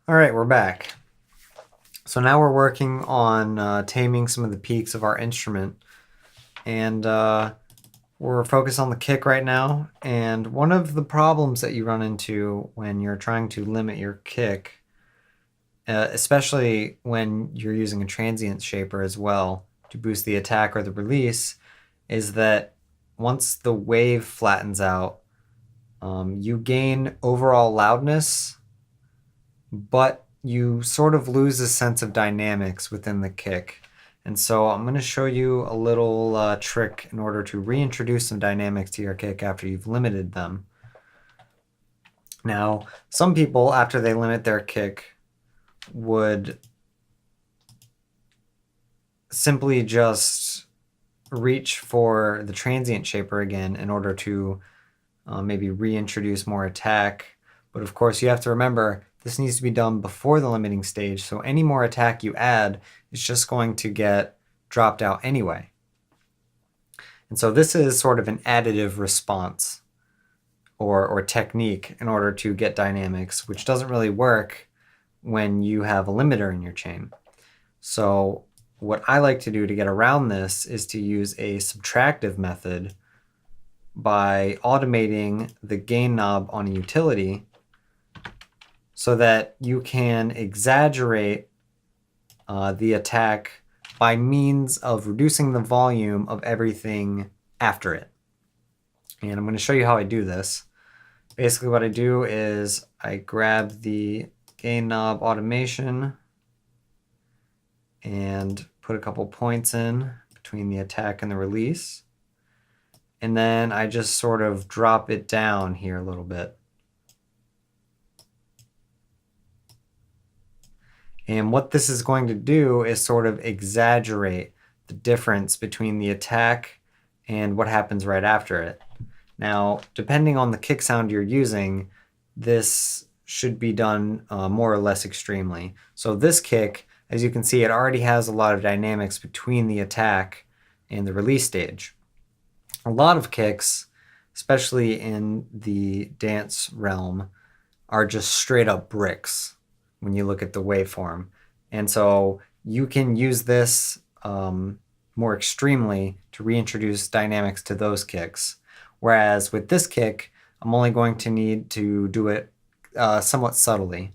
All right, we're back. So now we're working on taming some of the peaks of our instrument. And we're focused on the kick right now. And one of the problems that you run into when you're trying to limit your kick, especially when you're using a transient shaper as well to boost the attack or the release, is that once the wave flattens out, you gain overall loudness, but you sort of lose a sense of dynamics within the kick. And so I'm going to show you a little trick in order to reintroduce some dynamics to your kick after you've limited them. Now, some people, after they limit their kick, would simply just reach for the transient shaper again in order to maybe reintroduce more attack. But of course, you have to remember this needs to be done before the limiting stage, so any more attack you add is just going to get dropped out anyway. And so this is sort of an additive response or technique in order to get dynamics, which doesn't really work when you have a limiter in your chain. So what I like to do to get around this is to use a subtractive method by automating the gain knob on a utility so that you can exaggerate the attack by means of reducing the volume of everything after it. And I'm going to show you how I do this. Basically what I do is I grab the gain knob automation and put a couple points in between the attack and the release. And then I just sort of drop it down here a little bit. And what this is going to do is sort of exaggerate the difference between the attack and what happens right after it. Now, depending on the kick sound you're using, this should be done more or less extremely. So this kick, as you can see, it already has a lot of dynamics between the attack and the release stage. A lot of kicks, especially in the dance realm, are just straight up bricks when you look at the waveform. And so you can use this more extremely to reintroduce dynamics to those kicks. Whereas with this kick, I'm only going to need to do it somewhat subtly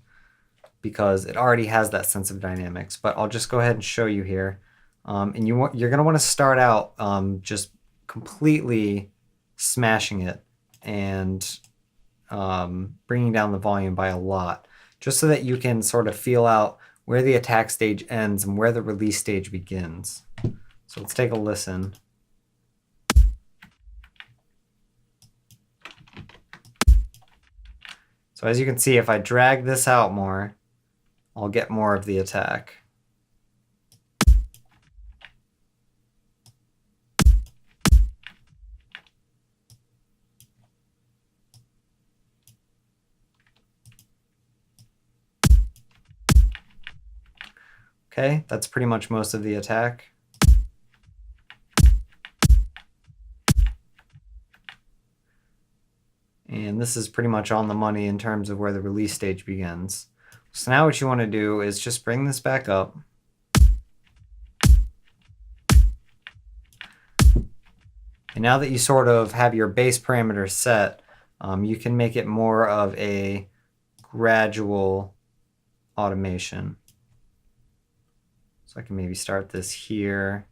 because it already has that sense of dynamics. But I'll just go ahead and show you here. And you're going to want to start out just completely smashing it and bringing down the volume by a lot, just so that you can sort of feel out where the attack stage ends and where the release stage begins. So let's take a listen. So as you can see, if I drag this out more, I'll get more of the attack. Okay, that's pretty much most of the attack. And this is pretty much on the money in terms of where the release stage begins. So now what you want to do is just bring this back up. And now that you sort of have your base parameters set, you can make it more of a gradual automation. So I can maybe start this here.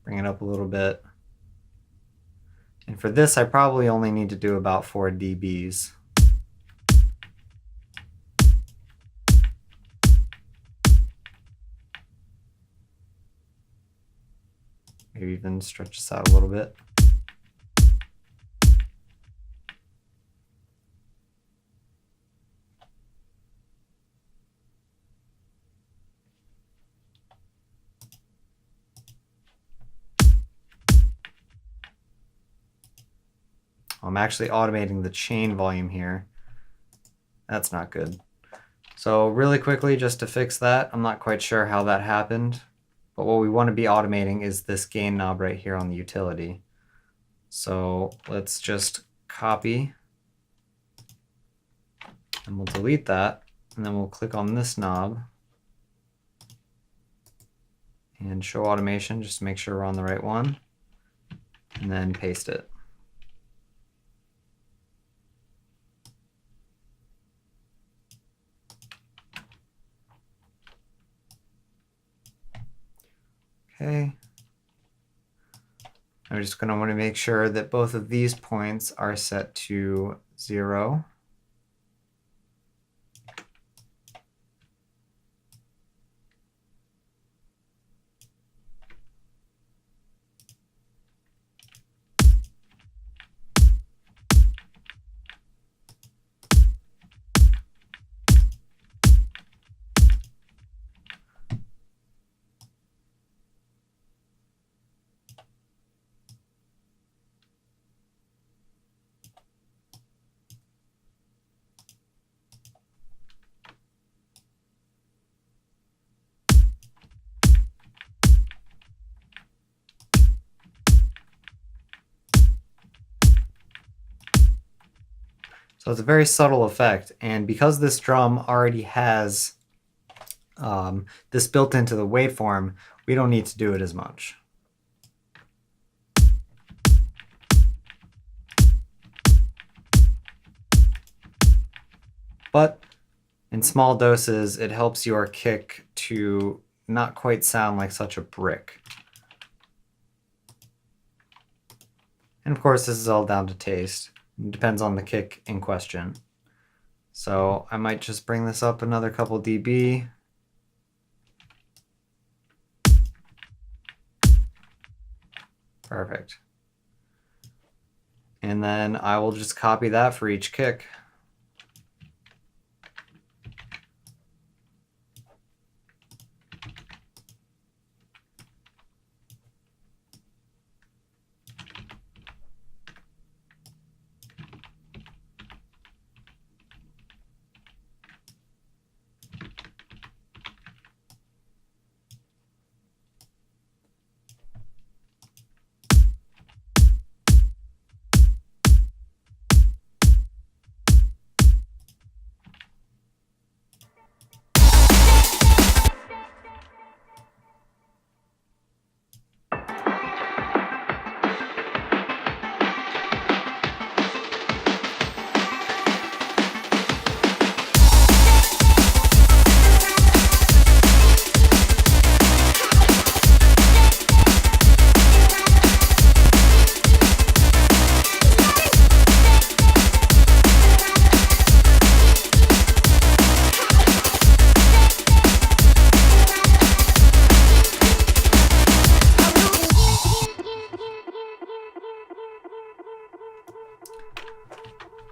Bring it up a little bit. And for this, I probably only need to do about 4 dBs. Maybe even stretch this out a little bit. I'm actually automating the chain volume here. That's not good. So really quickly, just to fix that, I'm not quite sure how that happened, but what we want to be automating is this gain knob right here on the utility. So let's just copy, and we'll delete that, and then we'll click on this knob and show automation just to make sure we're on the right one, and then paste it. Okay. I'm just going to want to make sure that both of these points are set to 0. So it's a very subtle effect, and because this drum already has this built into the waveform, we don't need to do it as much. But in small doses, it helps your kick to not quite sound like such a brick. And of course, this is all down to taste. It depends on the kick in question. So I might just bring this up another couple dB. Perfect. And then I will just copy that for each kick.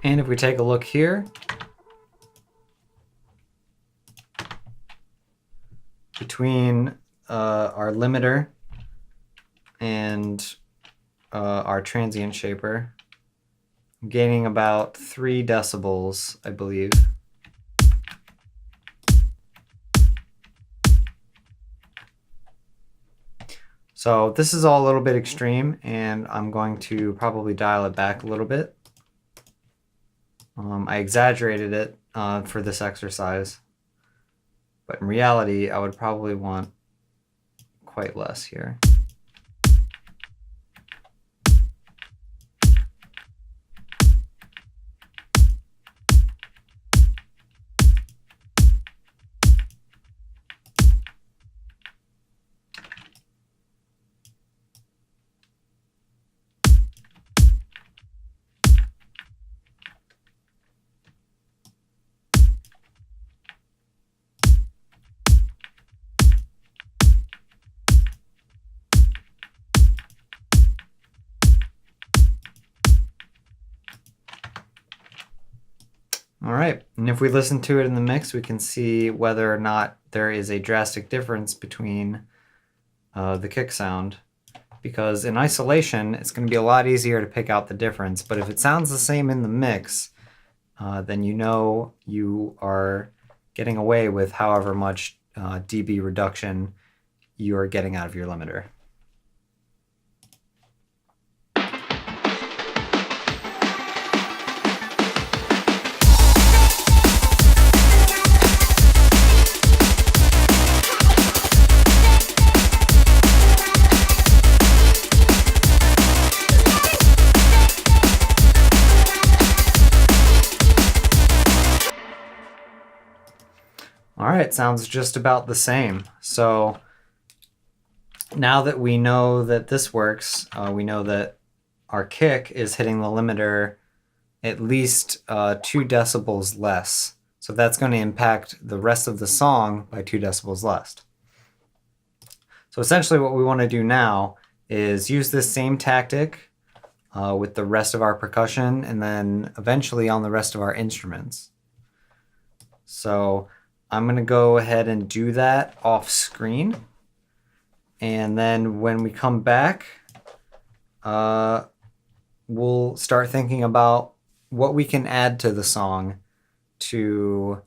And if we take a look here, between our limiter and our transient shaper, I'm gaining about 3 decibels, I believe. So this is all a little bit extreme, and I'm going to probably dial it back a little bit. I exaggerated it for this exercise, but in reality, I would probably want quite less here. All right, and if we listen to it in the mix, we can see whether or not there is a drastic difference between the kick sound. Because in isolation, it's going to be a lot easier to pick out the difference, but if it sounds the same in the mix, then you know you are getting away with however much dB reduction you are getting out of your limiter. All right, sounds just about the same. So now that we know that this works, we know that our kick is hitting the limiter at least 2 decibels less. So that's going to impact the rest of the song by 2 decibels less. So essentially what we want to do now is use this same tactic with the rest of our percussion and then eventually on the rest of our instruments. So I'm going to go ahead and do that off screen. And then when we come back, we'll start thinking about what we can add to the song to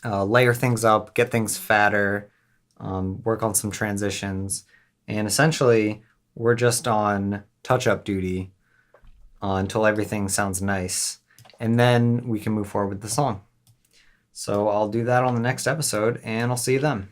layer things up, get things fatter, work on some transitions. And essentially, we're just on touch-up duty until everything sounds nice. And then we can move forward with the song. So I'll do that on the next episode, and I'll see you then.